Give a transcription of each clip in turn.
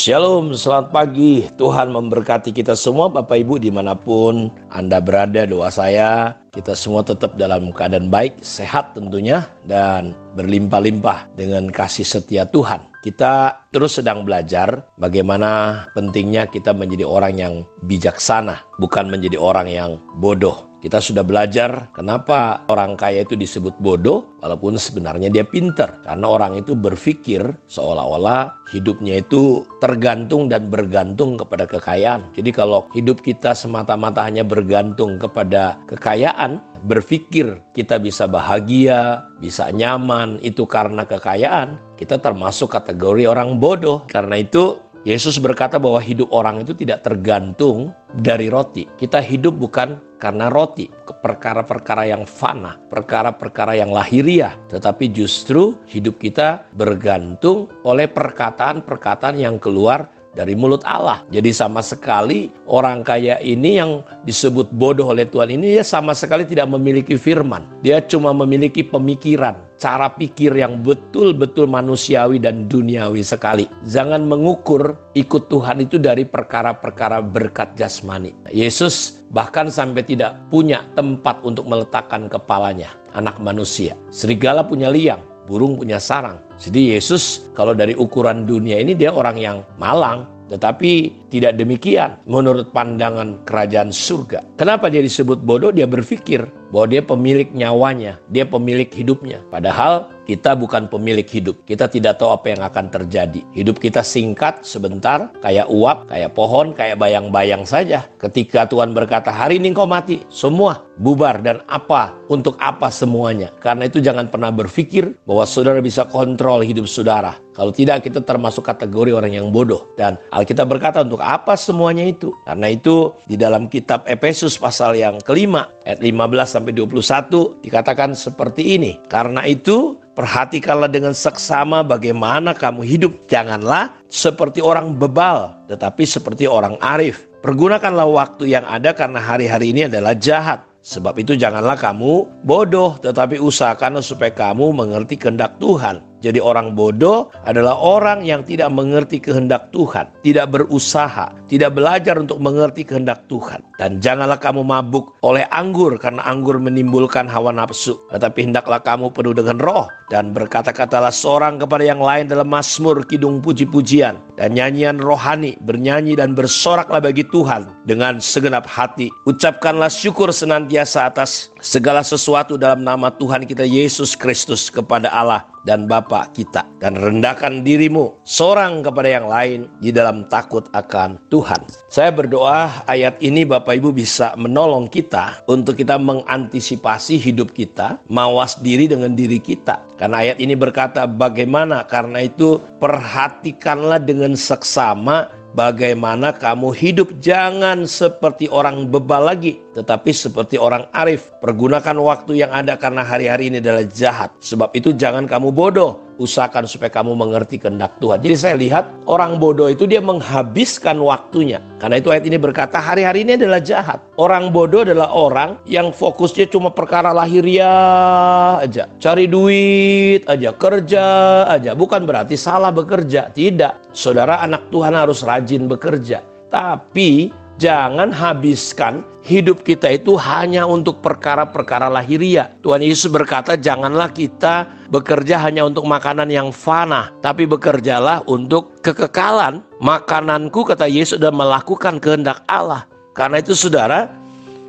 Shalom, selamat pagi. Tuhan memberkati kita semua Bapak Ibu dimanapun Anda berada. Doa saya kita semua tetap dalam keadaan baik, sehat tentunya, dan berlimpah-limpah dengan kasih setia Tuhan. Kita terus sedang belajar bagaimana pentingnya kita menjadi orang yang bijaksana, bukan menjadi orang yang bodoh. Kita sudah belajar kenapa orang kaya itu disebut bodoh, walaupun sebenarnya dia pintar. Karena orang itu berpikir seolah-olah hidupnya itu tergantung dan bergantung kepada kekayaan. Jadi kalau hidup kita semata-mata hanya bergantung kepada kekayaan, berpikir kita bisa bahagia, bisa nyaman, itu karena kekayaan, kita termasuk kategori orang bodoh. Karena itu Yesus berkata bahwa hidup orang itu tidak tergantung dari roti. Kita hidup bukan karena roti, perkara-perkara yang fana, perkara-perkara yang lahiriah, tetapi justru hidup kita bergantung oleh perkataan-perkataan yang keluar dari mulut Allah. Jadi sama sekali orang kaya ini yang disebut bodoh oleh Tuhan ini, dia sama sekali tidak memiliki firman. Dia cuma memiliki pemikiran, cara pikir yang betul-betul manusiawi dan duniawi sekali. Jangan mengukur ikut Tuhan itu dari perkara-perkara berkat jasmani. Yesus bahkan sampai tidak punya tempat untuk meletakkan kepalanya, anak manusia. Serigala punya liang, burung punya sarang. Jadi Yesus kalau dari ukuran dunia ini dia orang yang malang. Tetapi tidak demikian menurut pandangan kerajaan surga. Kenapa dia disebut bodoh? Dia berpikir bahwa dia pemilik nyawanya, dia pemilik hidupnya. Padahal kita bukan pemilik hidup. Kita tidak tahu apa yang akan terjadi. Hidup kita singkat, sebentar, kayak uap, kayak pohon, kayak bayang-bayang saja. Ketika Tuhan berkata, hari ini engkau mati, semua bubar, dan apa, untuk apa semuanya. Karena itu jangan pernah berpikir bahwa saudara bisa kontrol hidup saudara. Kalau tidak, kita termasuk kategori orang yang bodoh. Dan Alkitab berkata, untuk apa semuanya itu? Karena itu di dalam kitab Efesus pasal yang kelima, ayat 15-21, dikatakan seperti ini. Karena itu, perhatikanlah dengan seksama bagaimana kamu hidup. Janganlah seperti orang bebal, tetapi seperti orang arif. Pergunakanlah waktu yang ada karena hari-hari ini adalah jahat. Sebab itu janganlah kamu bodoh, tetapi usahakanlah supaya kamu mengerti kehendak Tuhan. Jadi orang bodoh adalah orang yang tidak mengerti kehendak Tuhan, tidak berusaha, tidak belajar untuk mengerti kehendak Tuhan. Dan janganlah kamu mabuk oleh anggur, karena anggur menimbulkan hawa nafsu. Tetapi hendaklah kamu penuh dengan roh, dan berkata-katalah seorang kepada yang lain dalam mazmur, kidung, puji-pujian, dan nyanyian rohani, bernyanyi dan bersoraklah bagi Tuhan dengan segenap hati. Ucapkanlah syukur senantiasa atas segala sesuatu dalam nama Tuhan kita Yesus Kristus kepada Allah dan Bapa kita, dan rendahkan dirimu seorang kepada yang lain di dalam takut akan Tuhan. Saya berdoa ayat ini Bapak Ibu bisa menolong kita untuk kita mengantisipasi hidup kita, mawas diri dengan diri kita. Karena ayat ini berkata bagaimana, karena itu perhatikanlah dengan seksama bagaimana kamu hidup. Jangan seperti orang bebal lagi, tetapi seperti orang arif. Pergunakan waktu yang ada karena hari-hari ini adalah jahat. Sebab itu jangan kamu bodoh, usahakan supaya kamu mengerti kehendak Tuhan. Jadi saya lihat orang bodoh itu dia menghabiskan waktunya. Karena itu ayat ini berkata hari-hari ini adalah jahat. Orang bodoh adalah orang yang fokusnya cuma perkara lahiriah aja, cari duit aja, kerja aja. Bukan berarti salah bekerja, tidak. Saudara, anak Tuhan harus rajin bekerja, tapi jangan habiskan hidup kita itu hanya untuk perkara-perkara lahiriah. Tuhan Yesus berkata, janganlah kita bekerja hanya untuk makanan yang fana, tapi bekerjalah untuk kekekalan. Makananku, kata Yesus, dan melakukan kehendak Allah. Karena itu saudara,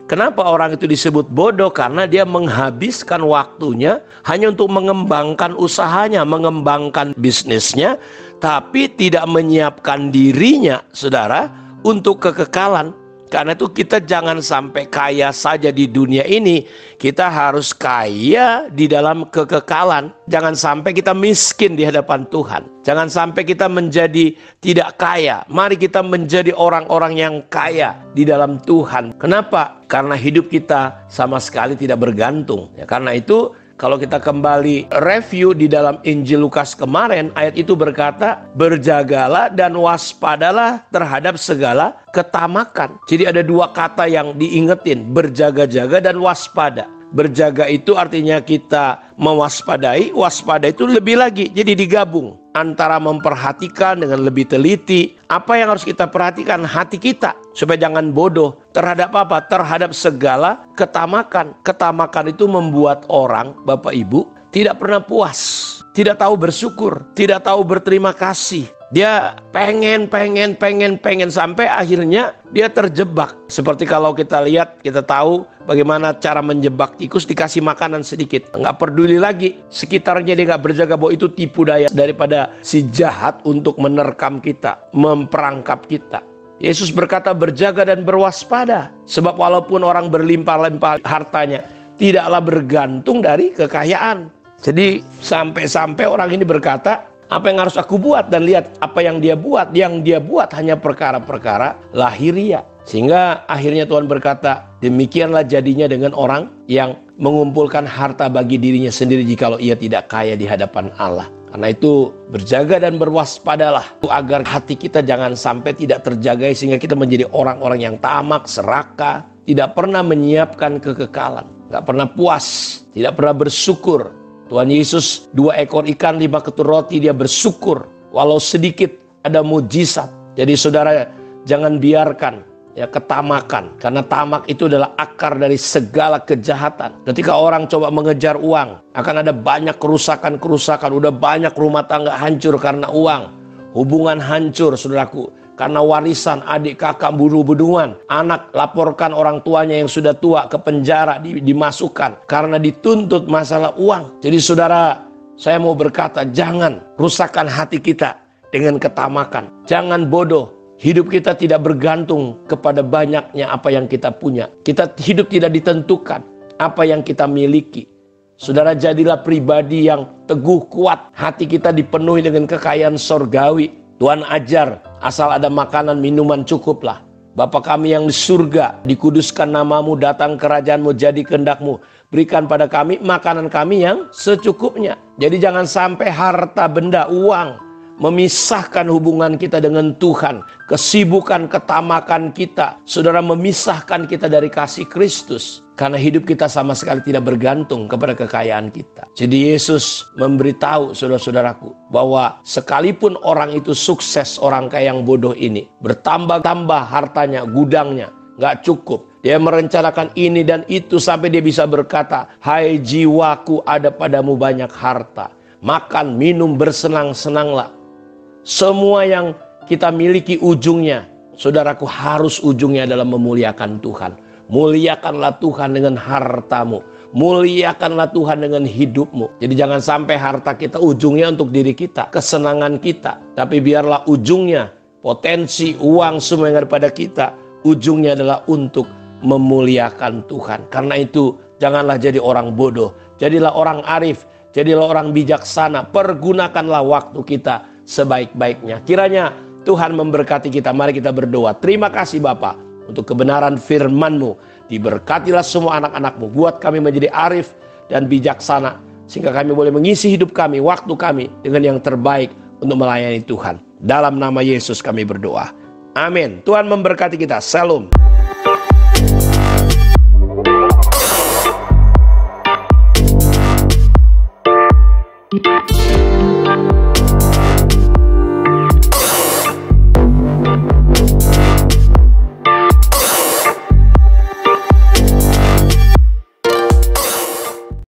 kenapa orang itu disebut bodoh? Karena dia menghabiskan waktunya hanya untuk mengembangkan usahanya, mengembangkan bisnisnya, tapi tidak menyiapkan dirinya, saudara, untuk kekekalan. Karena itu kita jangan sampai kaya saja di dunia ini, kita harus kaya di dalam kekekalan. Jangan sampai kita miskin di hadapan Tuhan. Jangan sampai kita menjadi tidak kaya. Mari kita menjadi orang-orang yang kaya di dalam Tuhan. Kenapa? Karena hidup kita sama sekali tidak bergantung. Ya, karena itu kalau kita kembali review di dalam Injil Lukas kemarin, ayat itu berkata, berjagalah dan waspadalah terhadap segala ketamakan. Jadi ada dua kata yang diingetin, berjaga-jaga dan waspada. Berjaga itu artinya kita mewaspadai, waspada itu lebih lagi, jadi digabung. antara memperhatikan dengan lebih teliti. Apa yang harus kita perhatikan? Hati kita. Supaya jangan bodoh terhadap apa? Terhadap segala ketamakan. Ketamakan itu membuat orang, Bapak Ibu, tidak pernah puas, tidak tahu bersyukur, tidak tahu berterima kasih. Dia pengen sampai akhirnya dia terjebak. Seperti kalau kita lihat, kita tahu bagaimana cara menjebak tikus, dikasih makanan sedikit. Nggak peduli lagi, sekitarnya dia nggak berjaga bahwa itu tipu daya daripada si jahat untuk menerkam kita, memperangkap kita. Yesus berkata berjaga dan berwaspada. Sebab walaupun orang berlimpah-limpah hartanya, tidaklah bergantung dari kekayaan. Jadi sampai-sampai orang ini berkata, apa yang harus aku buat? Dan lihat apa yang dia buat. Yang dia buat hanya perkara-perkara lahiriah. Sehingga akhirnya Tuhan berkata, demikianlah jadinya dengan orang yang mengumpulkan harta bagi dirinya sendiri jikalau ia tidak kaya di hadapan Allah. Karena itu berjaga dan berwaspadalah agar hati kita jangan sampai tidak terjaga sehingga kita menjadi orang-orang yang tamak, serakah, tidak pernah menyiapkan kekekalan, tidak pernah puas, tidak pernah bersyukur. Tuhan Yesus 2 ekor ikan 5 ketur roti, dia bersyukur walau sedikit ada mujizat. Jadi saudara jangan biarkan ketamakan, karena tamak itu adalah akar dari segala kejahatan. Ketika orang coba mengejar uang, akan ada banyak kerusakan. Udah banyak rumah tangga hancur karena uang, hubungan hancur saudaraku karena warisan, adik kakak bunuh-bunuhan, anak laporkan orang tuanya yang sudah tua ke penjara, dimasukkan karena dituntut masalah uang. Jadi saudara, saya mau berkata, jangan rusakkan hati kita dengan ketamakan. Jangan bodoh. Hidup kita tidak bergantung kepada banyaknya apa yang kita punya. Kita hidup tidak ditentukan apa yang kita miliki. Saudara, jadilah pribadi yang teguh, kuat. Hati kita dipenuhi dengan kekayaan sorgawi. Tuhan ajar, asal ada makanan minuman cukuplah. Bapa kami yang di surga, dikuduskan namamu, datang kerajaanmu, jadi kehendakmu. Berikan pada kami makanan kami yang secukupnya. Jadi jangan sampai harta benda, uang memisahkan hubungan kita dengan Tuhan. Kesibukan, ketamakan kita, saudara, memisahkan kita dari kasih Kristus. Karena hidup kita sama sekali tidak bergantung kepada kekayaan kita. Jadi Yesus memberitahu saudara-saudaraku bahwa sekalipun orang itu sukses, orang kaya yang bodoh ini, bertambah-tambah hartanya, gudangnya, gak cukup. Dia merencanakan ini dan itu sampai dia bisa berkata, hai jiwaku, ada padamu banyak harta. Makan, minum, bersenang-senanglah. Semua yang kita miliki ujungnya, saudaraku, harus ujungnya adalah memuliakan Tuhan. Muliakanlah Tuhan dengan hartamu. Muliakanlah Tuhan dengan hidupmu. Jadi jangan sampai harta kita ujungnya untuk diri kita, kesenangan kita. Tapi biarlah ujungnya, potensi, uang, semua yang ada pada kita, ujungnya adalah untuk memuliakan Tuhan. Karena itu janganlah jadi orang bodoh. Jadilah orang arif, jadilah orang bijaksana. Pergunakanlah waktu kita sebaik-baiknya. Kiranya Tuhan memberkati kita. Mari kita berdoa. Terima kasih Bapa untuk kebenaran firman-Mu. Diberkatilah semua anak-anak-Mu. Buat kami menjadi arif dan bijaksana, sehingga kami boleh mengisi hidup kami, waktu kami dengan yang terbaik untuk melayani Tuhan. Dalam nama Yesus kami berdoa. Amin. Tuhan memberkati kita. Shalom.